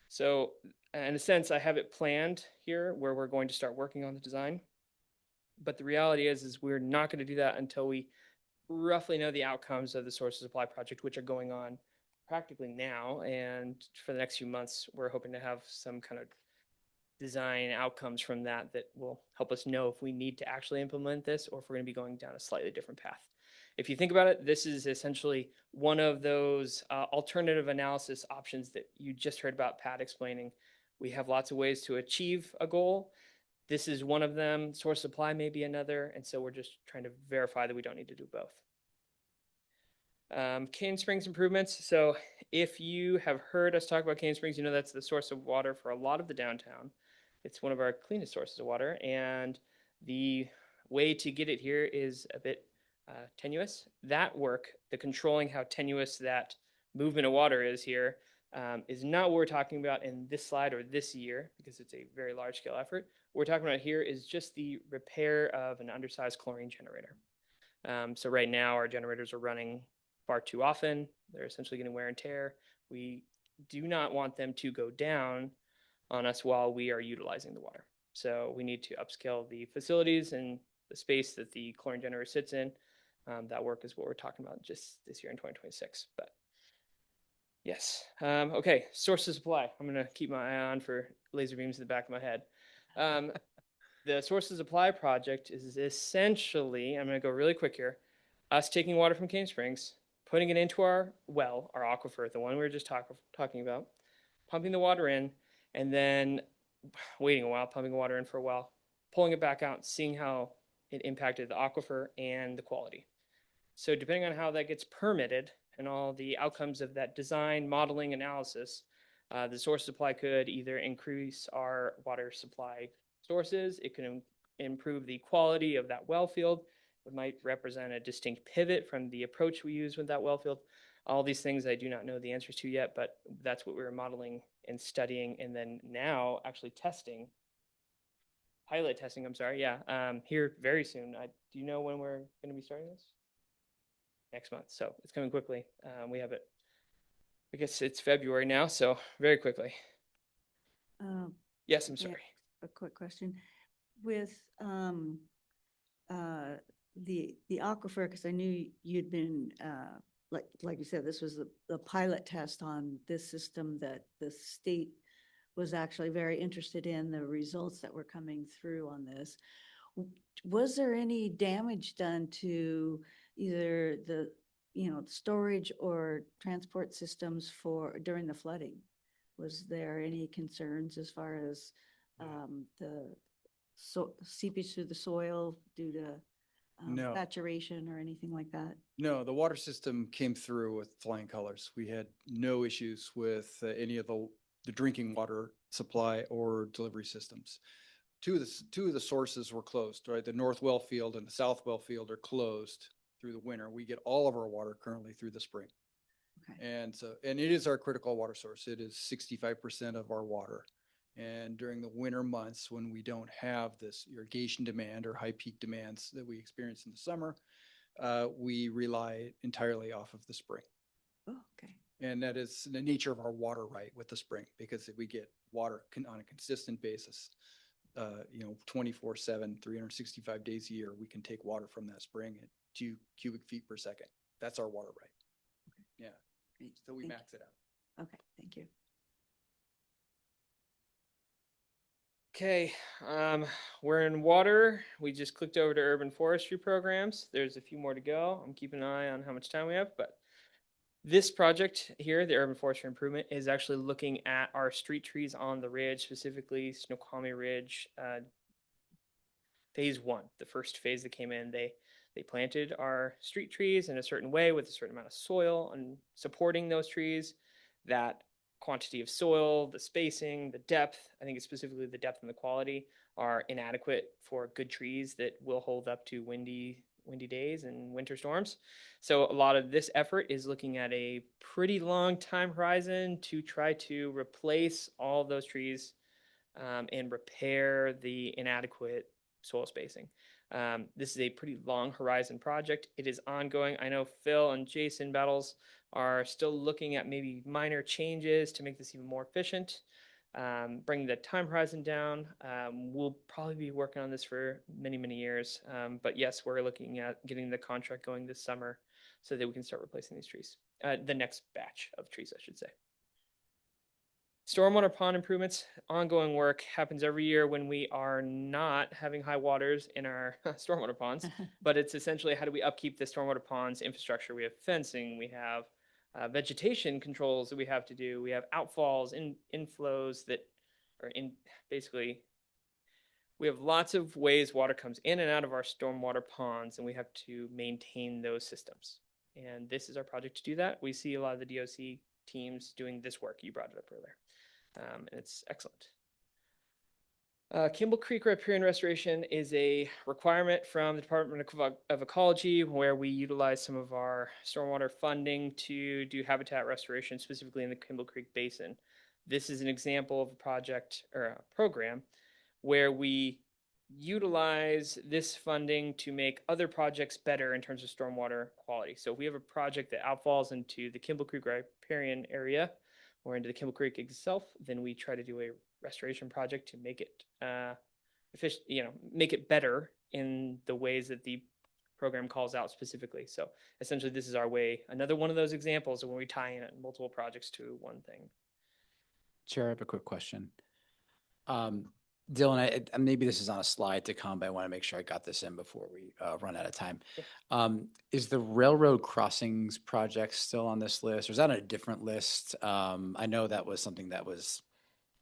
So in a sense, I have it planned here where we're going to start working on the design. But the reality is we're not going to do that until we roughly know the outcomes of the source of supply project, which are going on practically now. And for the next few months, we're hoping to have some kind of design outcomes from that will help us know if we need to actually implement this or if we're going to be going down a slightly different path. If you think about it, this is essentially one of those alternative analysis options that you just heard about Pat explaining. We have lots of ways to achieve a goal. This is one of them. Source supply may be another. And so we're just trying to verify that we don't need to do both. Cane Springs improvements. So if you have heard us talk about Cane Springs, you know that's the source of water for a lot of the downtown. It's one of our cleanest sources of water. And the way to get it here is a bit tenuous. That work, the controlling how tenuous that movement of water is here, is not what we're talking about in this slide or this year, because it's a very large scale effort. What we're talking about here is just the repair of an undersized chlorine generator. So right now our generators are running far too often. They're essentially getting wear and tear. We do not want them to go down on us while we are utilizing the water. So we need to upscale the facilities and the space that the chlorine generator sits in. That work is what we're talking about just this year in 2026. But yes. Okay. Source of supply. I'm going to keep my eye on for laser beams in the back of my head. The source of supply project is essentially, I'm going to go really quick here, us taking water from Cane Springs, putting it into our well, our aquifer, the one we were just talking about, pumping the water in, and then waiting a while, pumping the water in for a while, pulling it back out, seeing how it impacted the aquifer and the quality. So depending on how that gets permitted and all the outcomes of that design, modeling, analysis, the source supply could either increase our water supply sources, it can improve the quality of that well field, it might represent a distinct pivot from the approach we use with that well field. All these things I do not know the answers to yet, but that's what we were modeling and studying, and then now actually testing, pilot testing, I'm sorry, yeah, here very soon. Do you know when we're going to be starting this? Next month, so it's coming quickly. We have it, I guess it's February now, so very quickly. Yes, I'm yeah. sorry. A quick question. With the aquifer, because I knew you'd been, like you said, this was the pilot test on this system that the state was actually very interested in, the results that were coming through on this. Was there any damage done to either the, storage or transport systems during the flooding? Was there any concerns as far as the seepage through the soil due to No. saturation or anything like that? No, the water system came through with flying colors. We had no issues with any of the drinking water supply or delivery systems. Two of the sources were closed, right? The North Well Field and the South Well Field are closed through the winter. We get all of our water currently through the spring. Okay. And it is our critical water source. It is 65% of our water. And during the winter months, when we don't have this irrigation demand or high peak demands that we experience in the summer, we rely entirely off of the spring. Oh, okay. And that is the nature of our water right with the spring, because if we get water on a consistent basis, 24/7, 365 days a year, we can take water from that spring at 2 cubic feet per second. That's our water right. Okay. Yeah. Great. So we Thank max it out. Okay, thank you. Okay, we're in water. We just clicked over to urban forestry programs. There's a few more to go. I'm keeping an eye on how much time we have, but this project here, the urban forestry improvement, is actually looking at our street trees on the ridge, specifically Snoqualmie Ridge, phase 1, the first phase that came in. They planted our street trees in a certain way with a certain amount of soil and supporting those trees. That quantity of soil, the spacing, the depth, I think it's specifically the depth and the quality, are inadequate for good trees that will hold up to windy days and winter storms. So a lot of this effort is looking at a pretty long time horizon to try to replace all those trees and repair the inadequate soil spacing. This is a pretty long horizon project. It is ongoing. I know Phil and Jason Battles are still looking at maybe minor changes to make this even more efficient, bring the time horizon down. We'll probably be working on this for many, many years. But yes, we're looking at getting the contract going this summer so that we can start replacing these trees. The next batch of trees, I should say. Stormwater pond improvements, ongoing work, happens every year when we are not having high waters in our stormwater ponds. But it's essentially, how do we upkeep the stormwater ponds infrastructure? We have fencing, we have vegetation controls that we have to do. We have outfalls, inflows that are basically we have lots of ways water comes in and out of our stormwater ponds, and we have to maintain those systems. And this is our project to do that. We see a lot of the DOC teams doing this work. You brought it up earlier. And it's excellent. Kimball Creek riparian restoration is a requirement from the Department of Ecology, where we utilize some of our stormwater funding to do habitat restoration, specifically in the Kimball Creek Basin. This is an example of a project or a program where we utilize this funding to make other projects better in terms of stormwater quality. So if we have a project that outfalls into the Kimball Creek riparian area or into the Kimball Creek itself, then we try to do a restoration project to make it efficient, make it better in the ways that the program calls out specifically. So essentially, this is our way, another one of those examples of when we tie in multiple projects to one thing. Chair, I have a quick question. Dylan, maybe this is on a slide to come, but I want to make sure I got this in before we run out of time. Yeah. Is the railroad crossings project still on this list, or is that on a different list? I know that was something that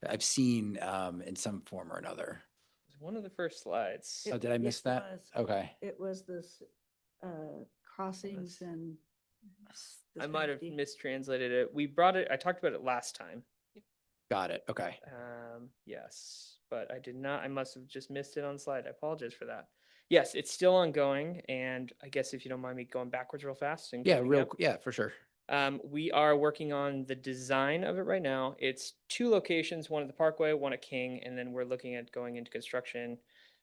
I've seen in some form or another. It's one of the first slides. Oh, did I miss that? Okay. It was this crossings and. the I might have safety. mistranslated it. We brought it, I talked about it last time. Got it. Okay. Yes, but I did not, I must have just missed it on the slide. I apologize for that. Yes, it's still ongoing, and I guess if you don't mind me going backwards real fast and Yeah, catching up. yeah, for sure. We are working on the design of it right now. It's 2 locations, one at the Parkway, one at King, and then we're looking at going into construction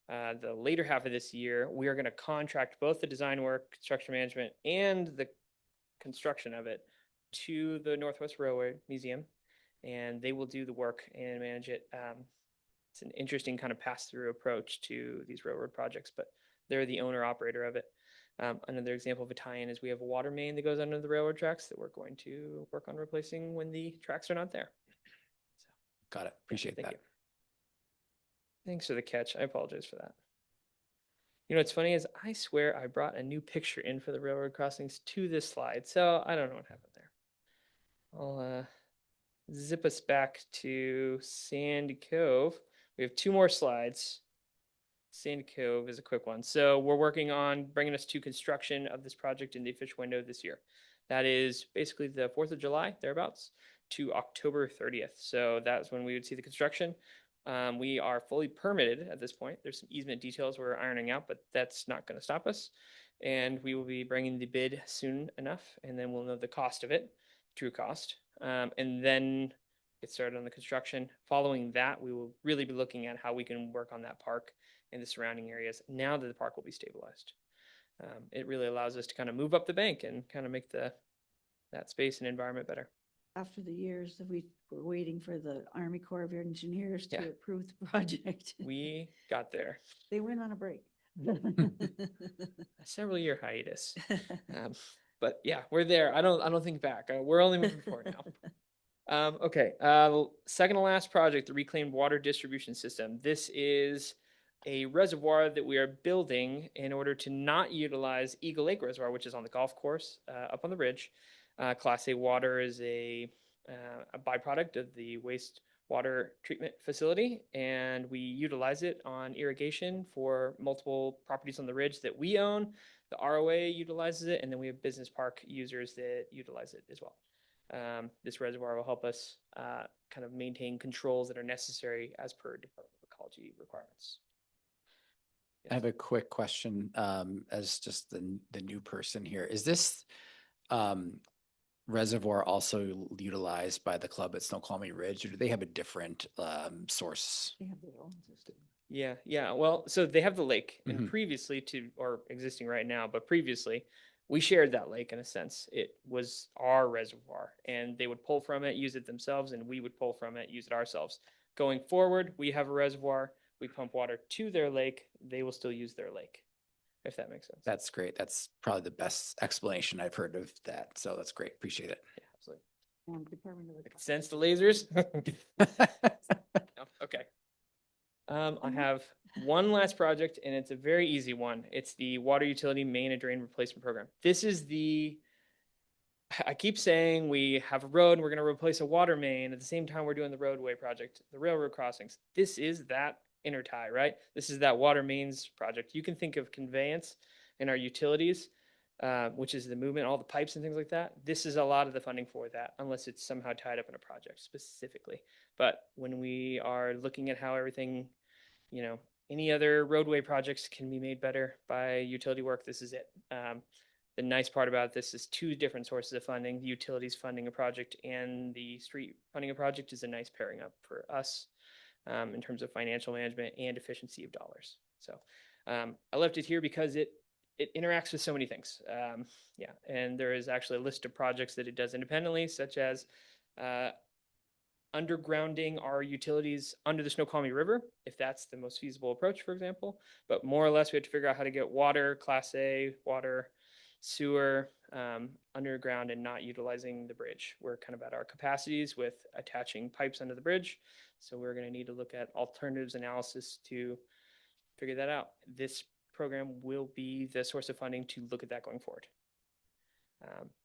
the later half of this year. We are going to contract both the design work, construction management, and the construction of it to the Northwest Railway Museum, and they will do the work and manage it. It's an interesting kind of pass-through approach to these railroad projects, but they're the owner-operator of it. Another example of a tie-in is we have a water main that goes under the railroad tracks that we're going to work on replacing when the tracks are not there. So, Got it. Appreciate thank that. you. Thanks for the catch. I apologize for that. You know, what's funny is I swear I brought a new picture in for the railroad crossings to this slide, so I don't know what happened there. I'll zip us back to Sandy Cove. We have 2 more slides. Sandy Cove is a quick one. So we're working on bringing us to construction of this project in the official window this year. That is basically the 4th of July, thereabouts, to October 30th. So that's when we would see the construction. We are fully permitted at this point. There's some easement details we're ironing out, but that's not going to stop us. And we will be bringing the bid soon enough, and then we'll know the cost of it, true cost, and then get started on the construction. Following that, we will really be looking at how we can work on that park and the surrounding areas now that the park will be stabilized. It really allows us to kind of move up the bank and kind of make that space and environment better. After the years that we were waiting for the Army Corps of Engineers to Yeah. approve the project. We got there. They went on a break. A several-year hiatus. But yeah, we're there. I don't think back. We're only moving forward now. Okay. Second to last project, the reclaimed water distribution system. This is a reservoir that we are building in order to not utilize Eagle Lake Reservoir, which is on the golf course up on the ridge. Class A water is a byproduct of the wastewater treatment facility, and we utilize it on irrigation for multiple properties on the ridge that we own. The ROA utilizes it, and then we have business park users that utilize it as well. This reservoir will help us kind of maintain controls that are necessary as per Department of Ecology requirements. I have a quick question as just the new person here. Is this reservoir also utilized by the club at Snoqualmie Ridge, or do they have a different source? They have their own system. Yeah. Well, so they have the lake, and Mhm. previously or existing right now, but previously we shared that lake in a sense. It was our reservoir, and they would pull from it, use it themselves, and we would pull from it, use it ourselves. Going forward, we have a reservoir. We pump water to their lake. They will still use their lake, if that makes sense. That's great. That's probably the best explanation I've heard of that. So that's great. Appreciate it. Yeah, absolutely. Department of I can Ecology. sense the lasers. No, okay. I have one last project, and it's a very easy one. It's the water utility main and drain replacement program. This is I keep saying we have a road and we're going to replace a water main. At the same time, we're doing the roadway project, the railroad crossings. This is that intertie, right? This is that water mains project. You can think of conveyance in our utilities, which is the movement, all the pipes and things like that. This is a lot of the funding for that, unless it's somehow tied up in a project specifically. But when we are looking at how everything, any other roadway projects can be made better by utility work, this is it. The nice part about this is two different sources of funding. The utilities funding a project and the street funding a project is a nice pairing up for us in terms of financial management and efficiency of dollars. So I left it here because it interacts with so many things. And there is actually a list of projects that it does independently, such as undergrounding our utilities under the Snoqualmie River, if that's the most feasible approach, for example. But more or less, we have to figure out how to get water, Class A, water, sewer underground and not utilizing the bridge. We're kind of at our capacities with attaching pipes under the bridge. So we're going to need to look at alternatives analysis to figure that out. This program will be the source of funding to look at that going forward.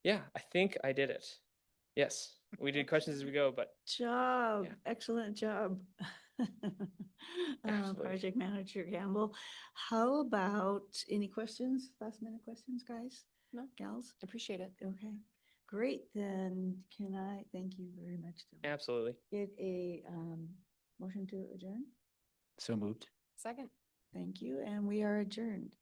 I think I did it. Yes, we did questions as we go, but Job, Yeah. excellent job. Absolutely. Project Manager Gamble. How about any questions, last minute questions, guys? No. Gals? Appreciate it. Okay, great. Then can I, thank you very much. Dylan. absolutely. Get a motion to adjourn? So moved. Second. Thank you, and we are adjourned.